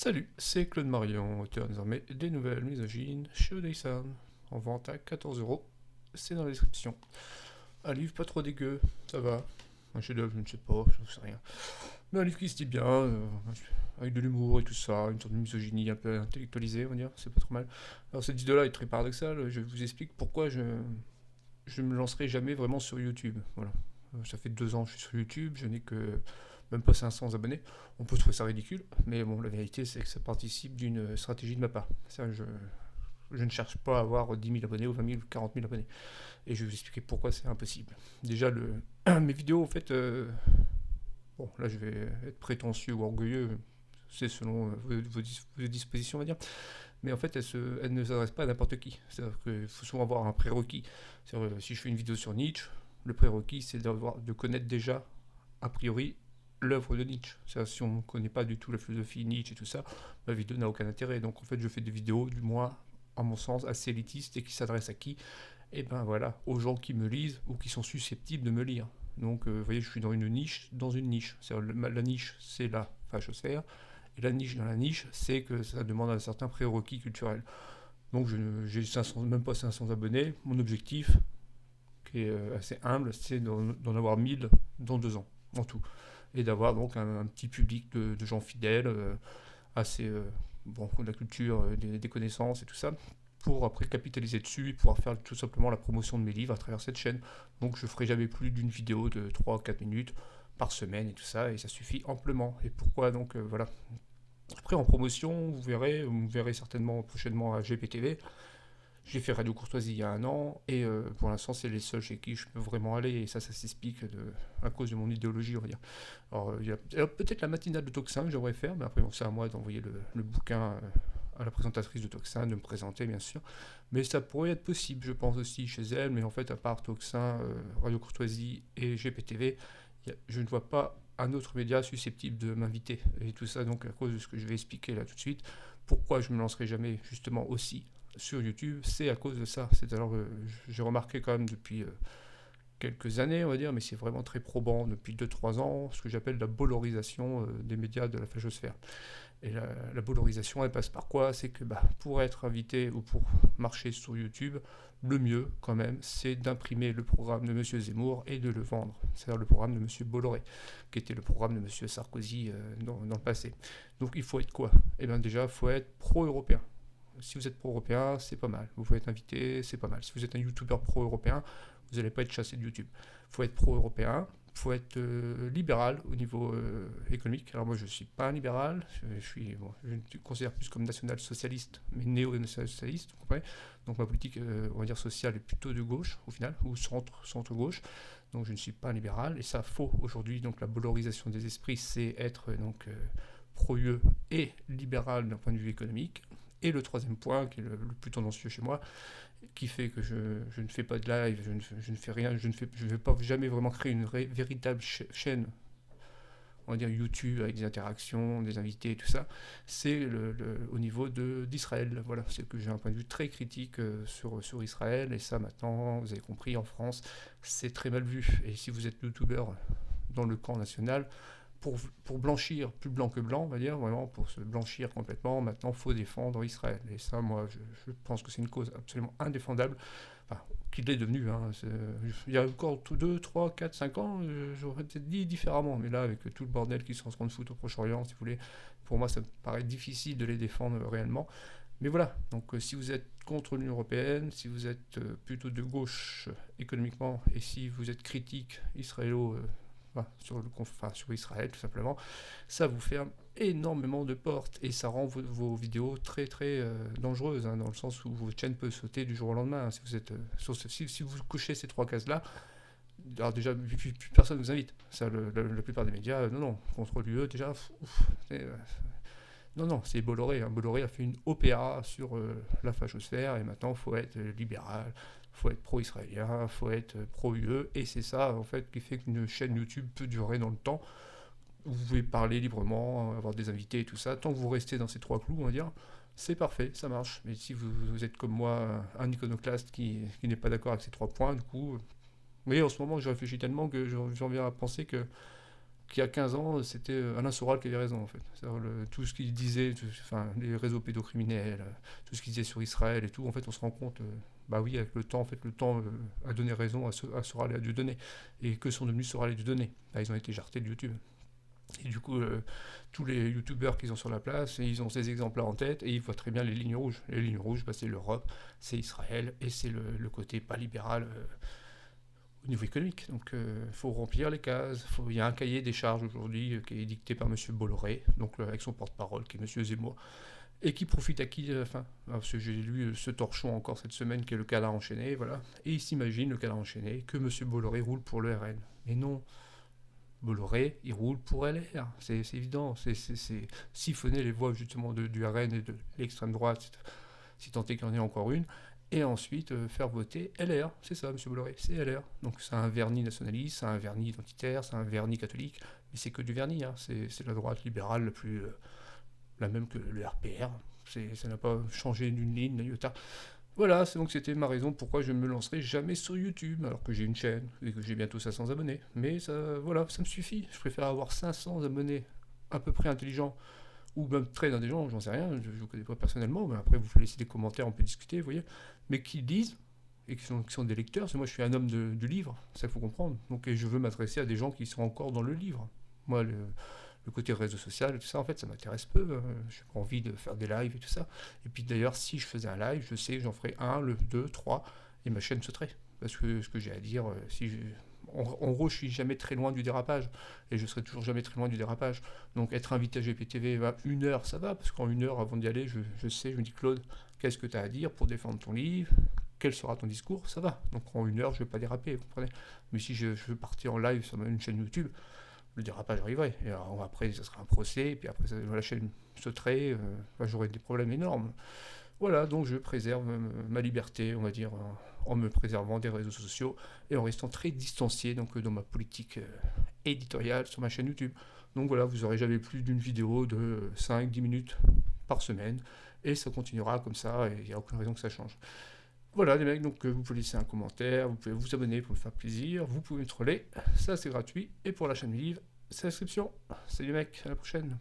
Salut, c'est Claude Marion, auteur désormais des nouvelles misogynes chez Odysseum, en vente à 14 €. C'est dans la description. Un livre pas trop dégueu, ça va. Un chef-d'œuvre, je ne sais pas, je ne sais rien. Mais un livre qui se dit bien, avec de l'humour et tout ça, une sorte de misogynie un peu intellectualisée, on va dire, c'est pas trop mal. Alors cette idée-là est très paradoxale, je vous explique pourquoi je me lancerai jamais vraiment sur YouTube. Voilà. Ça fait 2 ans que je suis sur YouTube, je n'ai que même pas 500 abonnés. On peut trouver ça ridicule, mais bon, la vérité c'est que ça participe d'une stratégie de ma part. Je ne cherche pas à avoir 10 000 abonnés ou 20 000 ou 40 000 abonnés. Et je vais vous expliquer pourquoi c'est impossible. Déjà, mes vidéos, en fait, bon, là je vais être prétentieux ou orgueilleux, c'est selon vos dispositions, on va dire. Mais en fait, elle ne s'adresse pas à n'importe qui. C'est-à-dire qu'il faut souvent avoir un prérequis. C'est-à-dire, si je fais une vidéo sur Nietzsche, le prérequis, c'est de connaître déjà, a priori, l'œuvre de Nietzsche. C'est-à-dire, si on ne connaît pas du tout la philosophie Nietzsche et tout ça, ma vidéo n'a aucun intérêt. Donc, en fait, je fais des vidéos, du moins, à mon sens, assez élitistes et qui s'adressent à qui? Eh ben voilà, aux gens qui me lisent ou qui sont susceptibles de me lire. Donc, vous voyez, je suis dans une niche, dans une niche. C'est-à-dire, la niche, c'est la fachosphère. Et la niche dans la niche, c'est que ça demande un certain prérequis culturel. Donc j'ai 500, même pas 500 abonnés. Mon objectif, qui est assez humble, c'est d'en avoir 1000 dans 2 ans, en tout. Et d'avoir donc un petit public de gens fidèles, assez, bon, de la culture, des connaissances et tout ça, pour après capitaliser dessus et pouvoir faire tout simplement la promotion de mes livres à travers cette chaîne. Donc je ferai jamais plus d'une vidéo de 3 ou 4 minutes par semaine et tout ça, et ça suffit amplement. Et pourquoi donc, voilà. Après, en promotion, vous me verrez certainement prochainement à GPTV. J'ai fait Radio Courtoisie il y a un an, et pour l'instant, c'est les seuls chez qui je peux vraiment aller, et ça s'explique à cause de mon idéologie, on va dire. Alors, il y a peut-être la matinale de Toxin que j'aimerais faire, mais après, bon, c'est à moi d'envoyer le bouquin à la présentatrice de Toxin, de me présenter, bien sûr. Mais ça pourrait être possible, je pense aussi, chez elle, mais en fait, à part Toxin, Radio Courtoisie et GPTV, je ne vois pas un autre média susceptible de m'inviter. Et tout ça, donc, à cause de ce que je vais expliquer là tout de suite, pourquoi je ne me lancerai jamais, justement, aussi sur YouTube, c'est à cause de ça. C'est alors, j'ai remarqué quand même depuis quelques années, on va dire, mais c'est vraiment très probant depuis 2 3 ans, ce que j'appelle la bolorisation des médias de la fachosphère. Et la bolorisation, elle passe par quoi? C'est que pour être invité ou pour marcher sur YouTube, le mieux, quand même, c'est d'imprimer le programme de M. Zemmour et de le vendre. C'est-à-dire le programme de M. Bolloré, qui était le programme de M. Sarkozy dans le passé. Donc il faut être quoi? Eh bien déjà, il faut être pro-européen. Si vous êtes pro-européen, c'est pas mal. Vous pouvez être invité, c'est pas mal. Si vous êtes un youtubeur pro-européen, vous n'allez pas être chassé de YouTube. Il faut être pro-européen, il faut être libéral au niveau économique. Alors moi, je ne suis pas un libéral, je me considère plus comme national-socialiste, mais néo-national-socialiste, vous comprenez? Donc ma politique, on va dire, sociale est plutôt de gauche, au final, ou centre-gauche. Donc je ne suis pas un libéral, et ça faux aujourd'hui. Donc la bolorisation des esprits, c'est être pro-UE et libéral d'un point de vue économique. Et le troisième point, qui est le plus tendancieux chez moi, qui fait que je ne fais pas de live, je ne fais rien, je ne vais pas jamais vraiment créer une véritable chaîne, on va dire YouTube, avec des interactions, des invités et tout ça, c'est au niveau d'Israël. Voilà, c'est que j'ai un point de vue très critique sur Israël, et ça maintenant, vous avez compris, en France, c'est très mal vu. Et si vous êtes youtubeur dans le camp national, pour blanchir, plus blanc que blanc, on va dire, vraiment, pour se blanchir complètement, maintenant, il faut défendre Israël. Et ça, moi, je pense que c'est une cause absolument indéfendable, enfin, qu'il l'est devenu. Hein. Il y a encore 2, 3, 4, 5 ans, j'aurais peut-être dit différemment. Mais là, avec tout le bordel qui sont en train de foutre au Proche-Orient, si vous voulez, pour moi, ça me paraît difficile de les défendre réellement. Mais voilà, donc si vous êtes contre l'Union Européenne, si vous êtes plutôt de gauche économiquement, et si vous êtes critique israélo sur Israël tout simplement, ça vous ferme énormément de portes, et ça rend vos vidéos très très dangereuses, hein, dans le sens où votre chaîne peut sauter du jour au lendemain, hein. Si vous êtes si vous cochez ces 3 cases là, alors déjà plus personne ne vous invite. Ça, la plupart des médias, non non, contre l'UE déjà, non, non, c'est Bolloré, hein. Bolloré a fait une OPA sur la fachosphère, et maintenant il faut être libéral, il faut être pro-israélien, il faut être pro-UE, et c'est ça en fait qui fait qu'une chaîne YouTube peut durer dans le temps. Vous pouvez parler librement, avoir des invités et tout ça, tant que vous restez dans ces 3 clous, on va dire, c'est parfait, ça marche. Mais si vous êtes comme moi, un iconoclaste qui n'est pas d'accord avec ces 3 points, du coup, vous voyez, en ce moment, je réfléchis tellement que j'en viens à penser que qu'il y a 15 ans, c'était Alain Soral qui avait raison, en fait. Tout ce qu'il disait, enfin, les réseaux pédocriminels, tout ce qu'il disait sur Israël et tout, en fait, on se rend compte, bah oui, avec le temps, en fait, le temps a donné raison à Soral et à Dieudonné. Et que sont devenus Soral et Dieudonné? Bah, ils ont été jartés de YouTube. Et du coup, tous les youtubeurs qu'ils ont sur la place, ils ont ces exemples-là en tête et ils voient très bien les lignes rouges. Les lignes rouges, bah, c'est l'Europe, c'est Israël et c'est le côté pas libéral au niveau économique. Donc il faut remplir les cases. Il y a un cahier des charges aujourd'hui qui est dicté par M. Bolloré, donc avec son porte-parole qui est M. Zemmour, et qui profite à qui à la fin? Parce que j'ai lu ce torchon encore cette semaine qui est le canard enchaîné, voilà. Et il s'imagine, le canard enchaîné, que M. Bolloré roule pour le RN. Mais non, Bolloré, il roule pour LR, c'est évident. C'est siphonner les voix justement du RN et de l'extrême droite, si tant est qu'il y en ait encore une, et ensuite faire voter LR. C'est ça, M. Bolloré, c'est LR. Donc c'est un vernis nationaliste, c'est un vernis identitaire, c'est un vernis catholique, mais c'est que du vernis. Hein. C'est la droite libérale la même que le RPR. Ça n'a pas changé d'une ligne, d'un iota. Voilà, donc c'était ma raison pourquoi je ne me lancerai jamais sur YouTube, alors que j'ai une chaîne et que j'ai bientôt 500 abonnés. Mais ça, voilà, ça me suffit. Je préfère avoir 500 abonnés à peu près intelligents, ou même très intelligents, j'en sais rien, je ne vous connais pas personnellement, mais après vous laissez des commentaires, on peut discuter, vous voyez, mais qui lisent et qui sont des lecteurs, parce que moi je suis un homme du livre, c'est ça qu'il faut comprendre. Donc et je veux m'adresser à des gens qui sont encore dans le livre. Moi, le côté réseau social, tout ça, en fait, ça m'intéresse peu. J'ai pas envie de faire des lives et tout ça. Et puis d'ailleurs, si je faisais un live, je sais que j'en ferais un, le 2, 3, et ma chaîne sauterait. Parce que ce que j'ai à dire, en gros, je suis jamais très loin du dérapage. Et je serai toujours jamais très loin du dérapage. Donc être invité à GPTV, une heure, ça va. Parce qu'en une heure, avant d'y aller, je sais, je me dis, Claude, qu'est-ce que tu as à dire pour défendre ton livre? Quel sera ton discours? Ça va. Donc en une heure, je ne vais pas déraper, vous comprenez? Mais si je veux partir en live sur une chaîne YouTube, le dérapage arriverait. Et alors, après, ça sera un procès, et puis après, la chaîne sauterait, j'aurais des problèmes énormes. Voilà, donc je préserve ma liberté, on va dire, en me préservant des réseaux sociaux et en restant très distancié donc, dans ma politique éditoriale sur ma chaîne YouTube. Donc voilà, vous n'aurez jamais plus d'une vidéo de 5-10 minutes par semaine, et ça continuera comme ça, et il n'y a aucune raison que ça change. Voilà les mecs, donc vous pouvez laisser un commentaire, vous pouvez vous abonner pour me faire plaisir, vous pouvez me troller, ça c'est gratuit, et pour la chaîne livre, c'est l'inscription. Salut les mecs, à la prochaine.